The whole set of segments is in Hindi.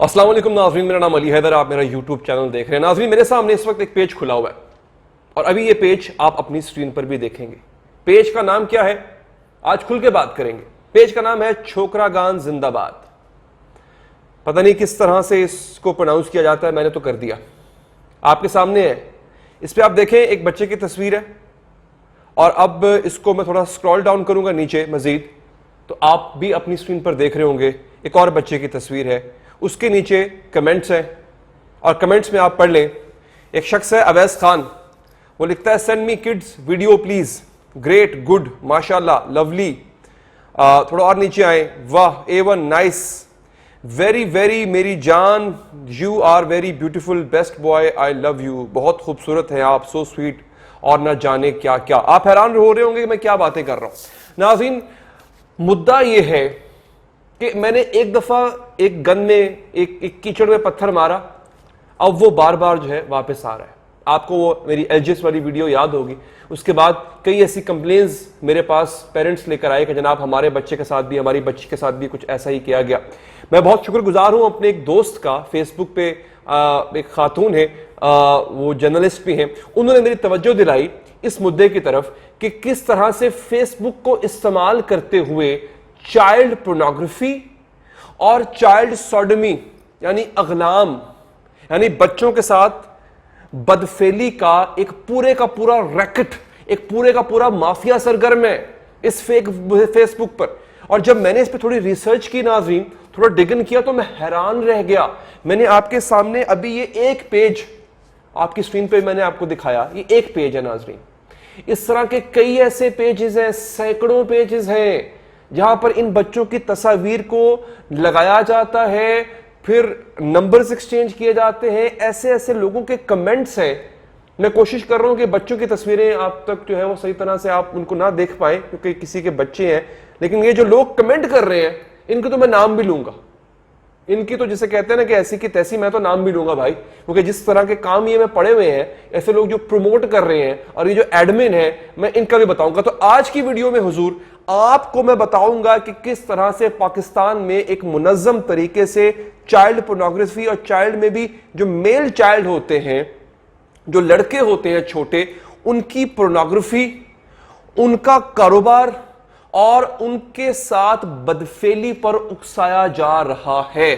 अस्सलाम वालेकुम नाज़रीन, मेरा नाम अली हैदर, आप मेरा यूट्यूब चैनल देख रहे हैं। नाज़रीन, मेरे सामने इस वक्त एक पेज खुला हुआ है और अभी ये पेज आप अपनी स्क्रीन पर भी देखेंगे। पेज का नाम क्या है आज खुल के बात करेंगे। पेज का नाम है छोकरा गान जिंदाबाद। पता नहीं किस तरह से इसको प्रोनाउंस किया जाता है, मैंने तो कर दिया। आपके सामने है, इस पर आप देखें एक बच्चे की तस्वीर है और अब इसको मैं थोड़ा स्क्रॉल डाउन करूंगा नीचे मजीद, तो आप भी अपनी स्क्रीन पर देख रहे होंगे एक और बच्चे की तस्वीर है, उसके नीचे कमेंट्स हैं और कमेंट्स में आप पढ़ लें। एक शख्स है अवैस खान, वो लिखता है send me kids video please, great, good, माशाल्लाह, लवली। थोड़ा और नीचे आए, वाह, A1, नाइस, वेरी वेरी, मेरी जान, you are very beautiful, best boy, I love you, बहुत खूबसूरत है आप, सो स्वीट, और ना जाने क्या क्या। आप हैरान हो रहे होंगे कि मैं क्या बातें कर रहा हूं। नाज़रीन, मुद्दा यह है कि मैंने एक दफा एक गन में एक कीचड़ में पत्थर मारा, अब वो बार बार जो है वापस आ रहा है। आपको वो मेरी एलजीएस वाली वीडियो याद होगी। उसके बाद कई ऐसी कंप्लेंट्स मेरे पास पेरेंट्स लेकर आए कि जनाब हमारे बच्चे के साथ भी, हमारी बच्ची के साथ भी कुछ ऐसा ही किया गया। मैं बहुत शुक्रगुजार हूं अपने एक दोस्त का, फेसबुक पे एक खातून है, वो जर्नलिस्ट भी हैं, उन्होंने मेरी तवज्जो दिलाई इस मुद्दे की तरफ कि किस तरह से फेसबुक को इस्तेमाल करते हुए चाइल्ड पोर्नोग्राफी और चाइल्ड सोडमी यानी अगलाम यानी बच्चों के साथ बदफेली का एक पूरे का पूरा रैकेट, एक पूरे का पूरा माफिया सरगर्म है इस फेसबुक पर। और जब मैंने इस पर थोड़ी रिसर्च की नाज़रीन, थोड़ा डिगन किया, तो मैं हैरान रह गया। मैंने आपके सामने अभी ये एक पेज आपकी स्क्रीन पे मैंने आपको दिखाया, ये एक पेज है नाज़रीन। इस तरह के कई ऐसे पेजेस हैं, सैकड़ों पेजेस हैं जहां पर इन बच्चों की तस्वीर को लगाया जाता है, फिर नंबर्स एक्सचेंज किए जाते हैं, ऐसे ऐसे लोगों के कमेंट्स हैं। मैं कोशिश कर रहा हूं कि बच्चों की तस्वीरें आप तक जो है वो सही तरह से आप उनको ना देख पाए क्योंकि किसी के बच्चे हैं, लेकिन ये जो लोग कमेंट कर रहे हैं इनको तो मैं नाम भी लूंगा। इनकी तो जिसे कहते हैं ना कि ऐसी की तैसी, मैं तो नाम भी लूंगा भाई, क्योंकि जिस तरह के काम ये मैं पढ़े हुए हैं, ऐसे लोग जो प्रमोट कर रहे हैं और ये जो एडमिन है, मैं इनका भी बताऊंगा। तो आज की वीडियो में हुजूर आपको मैं बताऊंगा कि किस तरह से पाकिस्तान में एक मुनज्जम तरीके से चाइल्ड पोर्नोग्राफी और चाइल्ड में भी जो मेल चाइल्ड होते हैं, जो लड़के होते हैं छोटे, उनकी पोर्नोग्राफी, उनका कारोबार और उनके साथ बदफेली पर उकसाया जा रहा है।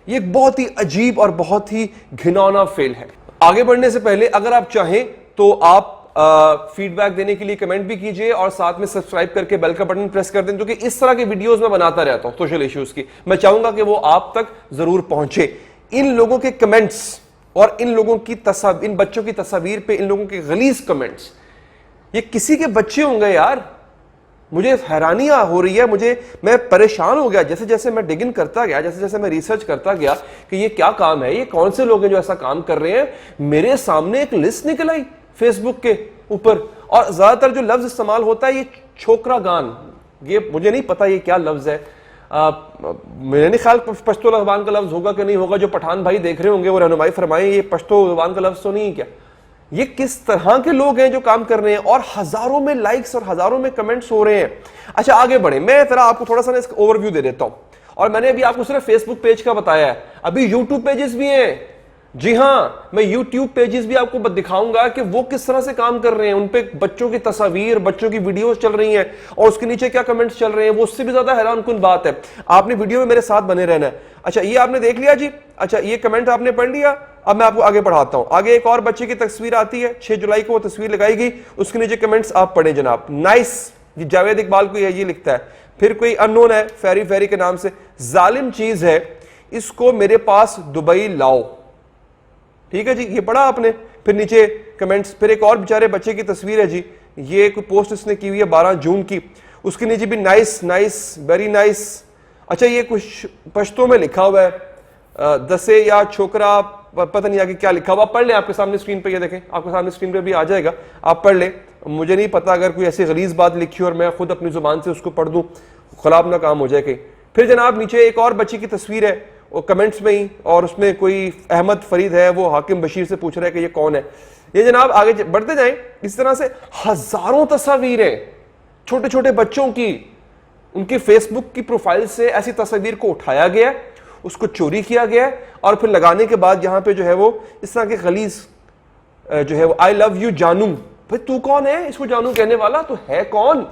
यह एक बहुत ही अजीब और बहुत ही घिनौना फेल है। आगे बढ़ने से पहले अगर आप चाहें तो आप फीडबैक देने के लिए कमेंट भी कीजिए और साथ में सब्सक्राइब करके बेल का बटन प्रेस कर दें, क्योंकि इस तरह के वीडियोस मैं बनाता रहता हूं सोशल इश्यूज की। मैं चाहूंगा कि वो आप तक जरूर पहुंचे। इन लोगों के कमेंट्स और इन लोगों की इन बच्चों की तस्वीर पे इन लोगों के गलीज कमेंट्स, ये किसी के बच्चे होंगे यार। मुझे हैरानियां हो रही है, मैं परेशान हो गया जैसे जैसे मैं डिगिन करता गया, जैसे जैसे मैं रिसर्च करता गया कि ये क्या काम है, ये कौन से लोग हैं जो ऐसा काम कर रहे हैं। मेरे सामने एक लिस्ट निकल आई फेसबुक के ऊपर और ज्यादातर जो लफ्ज इस्तेमाल होता है ये छोकरा गान, ये मुझे नहीं पता ये क्या लफ्ज है। मेरे नहीं ख्याल पश्तो ज़बान का लफ्ज होगा कि नहीं होगा। जो पठान भाई देख रहे होंगे वो रहनुमाई फरमाएं, ये पश्तो ज़बान का लफ्ज तो नहीं है क्या? ये किस तरह के लोग हैं जो काम कर रहे हैं और हजारों में लाइक्स और हजारों में कमेंट्स हो रहे हैं। अच्छा आगे बढ़े, मैं जरा आपको थोड़ा सा इसका ओवरव्यू दे देता हूं। और मैंने अभी आपको सिर्फ फेसबुक पेज का बताया है, अभी यूट्यूब पेजेस भी हैं। जी हां, मैं यूट्यूब पेजेस भी आपको दिखाऊंगा कि वो किस तरह से काम कर रहे हैं। उन पे बच्चों की तस्वीर, बच्चों की वीडियोस चल रही हैं और उसके नीचे क्या कमेंट्स चल रहे हैं, वो उससे भी ज्यादा हैरानकुन बात है। आपने वीडियो में मेरे साथ बने रहना है। अच्छा ये आपने देख लिया जी, अच्छा ये कमेंट आपने पढ़ लिया। अब मैं आपको आगे पढ़ाता हूं। आगे एक और बच्चे की तस्वीर आती है, 6 जुलाई को वो तस्वीर लगाई गई, उसके नीचे कमेंट्स आप पढ़ें जनाब। नाइस, ये जावेद इकबाल को ये लिखता है। फिर कोई अननोन है फेरी फेरी के नाम से, जालिम चीज है, इसको मेरे पास दुबई लाओ। ठीक है जी, ये पढ़ा आपने। फिर नीचे कमेंट्स, फिर एक और बेचारे बच्चे की तस्वीर है जी, ये कोई पोस्ट इसने की हुई है 12 जून की, उसके नीचे भी नाइस नाइस, वेरी नाइस। अच्छा ये कुछ पश्तो में लिखा हुआ है, दसे या छोकरा, पता नहीं आगे क्या लिखा हुआ, आप पढ़ लें। आपके सामने स्क्रीन पे ये देखें, आपके सामने स्क्रीन पे भी आ जाएगा, आप पढ़ लें। मुझे नहीं पता अगर कोई ऐसी गलीज बात लिखी और मैं खुद अपनी जुबान से उसको पढ़ दूं, खराब ना काम हो जाए कहीं। फिर जनाब नीचे एक और बच्ची की तस्वीर है, वो कमेंट्स में ही, और उसमें कोई अहमद फरीद है, वो हाकिम बशीर से पूछ रहा है कि ये कौन है। ये जनाब आगे बढ़ते जाएं, इस तरह से हजारों तस्वीरें छोटे छोटे बच्चों की, उनकी फेसबुक की प्रोफाइल से ऐसी तस्वीर को उठाया गया, उसको चोरी किया गया है और फिर लगाने के बाद यहां पे जो है वो इस तरह के गलीज जो है वो आई लव यू जानू, भाई तू कौन है इसको जानू कहने वाला, तो है कौन,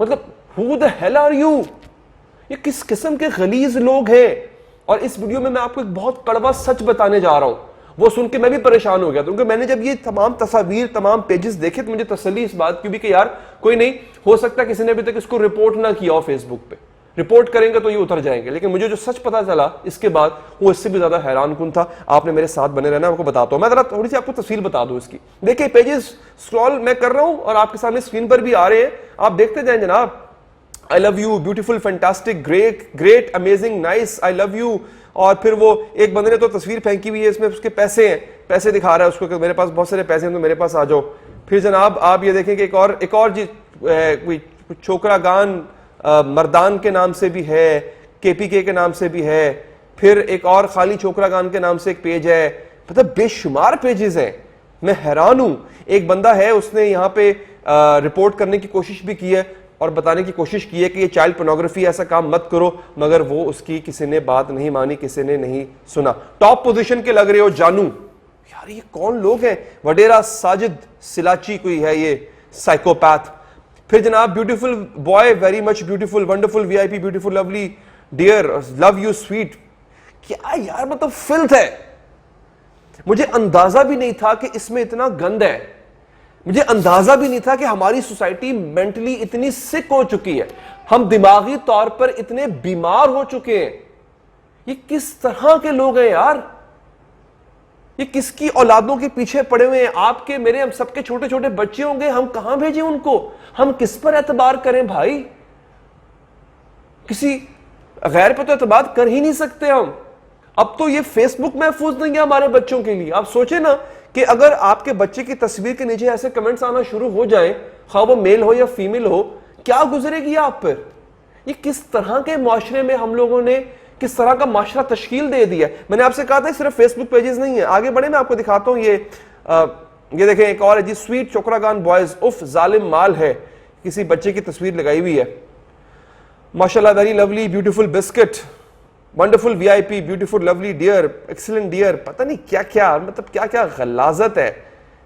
मतलब who the hell are you, ये किस किस्म के गलीज लोग हैं। और इस वीडियो में मैं आपको एक बहुत कड़वा सच बताने जा रहा हूं, वो सुन के मैं भी परेशान हो गया, क्योंकि मैंने जब ये तमाम तस्वीर तमाम पेजेस देखे तो मुझे तसल्ली इस बात की भी कि यार कोई नहीं, हो सकता किसी ने अभी तक इसको रिपोर्ट ना किया हो फेसबुक पे, रिपोर्ट करेंगे तो ये उतर जाएंगे। लेकिन मुझे जो सच पता चला इसके बाद वो इससे भी ज्यादा हैरानकुन था। आपने मेरे साथ बने रहना, आपको बताता हूं, मैं जरा थोड़ी सी आपको तफसील बता दूं इसकी। देखिए पेजेस स्क्रॉल मैं कर रहा हूं और आपके सामने स्क्रीन पर भी आ रहे हैं, आप देखते जाएं जनाब। आई love you, beautiful, fantastic, great, amazing, nice, I love you. और फिर वो एक बंदे ने तो तस्वीर फेंकी हुई है, इसमें उसके पैसे हैं, पैसे दिखा रहा है उसको कि मेरे पास बहुत सारे पैसे हैं तो मेरे पास आ जाओ। फिर जनाब आप ये देखें कि एक और जी कोई छोकरा गान मर्दान के नाम से भी है, केपीके के नाम से भी है, फिर एक और खाली छोकरा गान के नाम से एक पेज है, मतलब बेशुमार पेजेस हैं। मैं हैरान हूं, एक बंदा है उसने यहाँ पे रिपोर्ट करने की कोशिश भी की है और बताने की कोशिश की है कि ये चाइल्ड पोर्नोग्राफी, ऐसा काम मत करो, मगर वो उसकी किसी ने बात नहीं मानी, किसी ने नहीं सुना। टॉप पोजीशन के लग रहे हो जानू, यार ये कौन लोग हैं, वडेरा साजिद सिलाची कोई है ये साइकोपैथ। फिर जनाब beautiful boy, very much beautiful, wonderful, VIP, beautiful, lovely, dear, love you, sweet, क्या यार मतलब फिल्थ है। मुझे अंदाजा भी नहीं था कि इसमें इतना गंद है, मुझे अंदाजा भी नहीं था कि हमारी सोसाइटी मेंटली इतनी सिक हो चुकी है, हम दिमागी तौर पर इतने बीमार हो चुके हैं। ये किस तरह के लोग हैं यार, ये किसकी औलादों के पीछे पड़े हुए हैं, आपके मेरे हम सबके छोटे छोटे बच्चे होंगे, हम कहां भेजें उनको, हम किस पर एतबार करें भाई, किसी गैर पे तो एतबार कर ही नहीं सकते हम। अब तो ये फेसबुक महफूज नहीं है हमारे बच्चों के लिए। आप सोचे ना कि अगर आपके बच्चे की तस्वीर के नीचे ऐसे कमेंट्स आना शुरू हो जाएं, खा वो मेल हो या फीमेल हो, क्या गुजरेगी आप पर। ये किस तरह के माशरे में हम लोगों ने किस तरह का माशरा तश्कील दे दिया। मैंने आपसे कहा था सिर्फ फेसबुक पेजेस नहीं है, आगे बढ़े मैं आपको दिखाता हूं। ये देखें एक और है जी, स्वीट चोकरागान बॉयज, उफ जालिम माल है, किसी बच्चे की तस्वीर लगाई हुई है, माशाल्लाह, very lovely, beautiful biscuit, wonderful, VIP, beautiful, lovely, dear, excellent dear, पता नहीं क्या क्या, मतलब क्या क्या गलाजत है।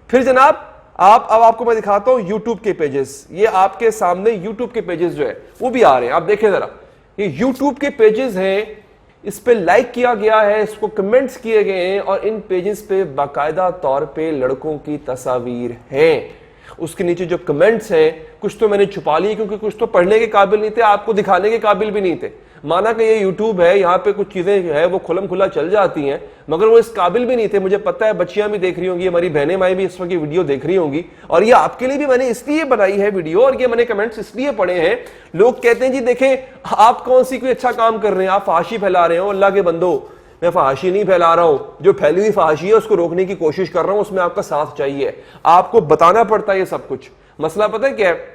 फिर जनाब अब आपको मैं दिखाता हूं यूट्यूब के पेजेस, ये आपके सामने यूट्यूब के पेजेस जो है वो भी आ रहे हैं, आप देखें जरा, ये यूट्यूब के पेजेस हैं, इस पे लाइक किया गया है, इसको कमेंट्स किए गए हैं और इन पेजेस पे बाकायदा तौर पे लड़कों की तस्वीर हैं। उसके नीचे जो कमेंट्स हैं कुछ तो मैंने छुपा लिए क्योंकि कुछ तो पढ़ने के काबिल नहीं थे, आपको दिखाने के काबिल भी नहीं थे। माना कि ये यूट्यूब है, यहाँ पे कुछ चीजें जो है वो खुलम खुला चल जाती हैं, मगर वो इस काबिल भी नहीं थे। मुझे पता है बच्चियां भी देख रही होंगी, हमारी बहनें माएँ भी इस वक्त वीडियो देख रही होंगी, और ये आपके लिए भी मैंने इसलिए बनाई है वीडियो, और ये मैंने कमेंट्स इसलिए पढ़े हैं। लोग कहते हैं जी देखें आप कौन सी कोई अच्छा काम कर रहे हैं, आप फहाशी फैला रहे हो। अल्लाह के बंदो, मैं फहाशी नहीं फैला रहा हूं, जो फैली हुई फहाशी है उसको रोकने की कोशिश कर रहा हूं, उसमें आपका साथ चाहिए, आपको बताना पड़ता है ये सब कुछ। मसला पता है क्या है,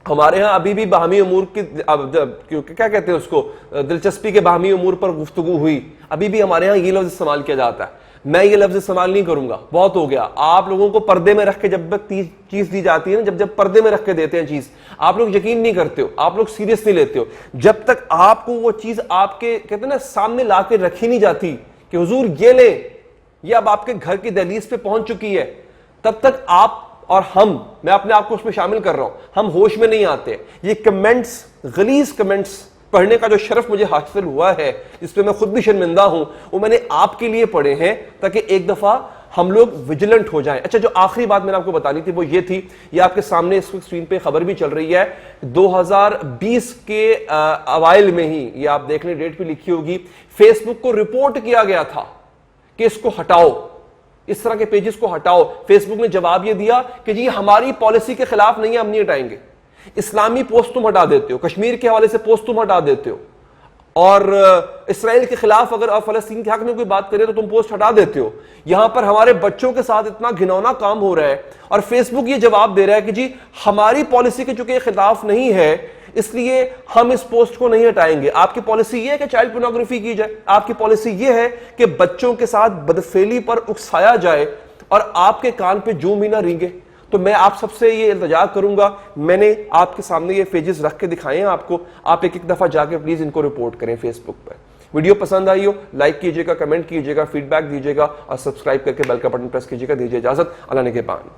हमारे यहाँ अभी भी बाहमी उमूर की क्या कहते हैं उसको, दिलचस्पी के बाहमी उमूर पर गुफ्तगू हुई, अभी भी हमारे यहाँ ये लफ्ज इस्तेमाल किया जाता है। मैं ये लफ्ज इस्तेमाल नहीं करूंगा, बहुत हो गया। आप लोगों को पर्दे में रख के जब तक चीज दी जाती है ना, जब पर्दे में रख के देते हैं चीज, आप लोग यकीन नहीं करते हो, आप लोग सीरियस नहीं लेते हो। जब तक आपको वो चीज आपके कहते हैं ना सामने ला के रखी नहीं जाती कि हुजूर ये ले, ये अब आपके घर की दहलीज पे पहुंच चुकी है, तब तक आप और हम, मैं अपने आप को उसमें शामिल कर रहा हूं, हम होश में नहीं आते। ये कमेंट्स, गलीज कमेंट्स पढ़ने का जो शरफ मुझे हासिल हुआ है, इस पे मैं खुद भी शर्मिंदा हूं, वो मैंने आपके लिए पढ़े हैं ताकि एक दफा हम लोग विजिलेंट हो जाएं। अच्छा, जो आखिरी बात मैंने आपको बतानी थी वो ये थी, ये आपके सामने इस स्क्रीन पे खबर भी चल रही है, 2020 के अवाइल में ही, ये आप देख लें, डेट भी लिखी होगी, फेसबुक को रिपोर्ट किया गया था कि इसको हटाओ, इस तरह के पेजेस को हटाओ। फेसबुक ने जवाब ये दिया कि जी हमारी पॉलिसी के खिलाफ नहीं है, हम नहीं हटाएंगे। इस्लामी पोस्ट तुम हटा देते हो, कश्मीर के हवाले से पोस्ट तुम हटा देते हो, और इसराइल के खिलाफ अगर आप फलस्तीन के हक में कोई बात करें तो तुम पोस्ट हटा देते हो। यहां पर हमारे बच्चों के साथ इतना घिनौना काम हो रहा है और फेसबुक ये जवाब दे रहा है कि जी हमारी पॉलिसी के चूंकि खिलाफ नहीं है इसलिए हम इस पोस्ट को नहीं हटाएंगे। आपकी पॉलिसी ये है कि चाइल्ड पोर्नोग्राफी की जाए, आपकी पॉलिसी ये है कि बच्चों के साथ बदफेली पर उकसाया जाए और आपके कान पे जूं भी ना रींगे। तो मैं आप सबसे ये इल्तिजा करूंगा, मैंने आपके सामने ये पेजेस रख के दिखाए हैं आपको, आप एक एक दफा जाके प्लीज इनको रिपोर्ट करें फेसबुक पर। वीडियो पसंद आई हो लाइक कीजिएगा, कमेंट कीजिएगा, फीडबैक दीजिएगा और सब्सक्राइब करके बेल का बटन प्रेस कीजिएगा। दीजिए इजाजत, अल्लाह ने के पान।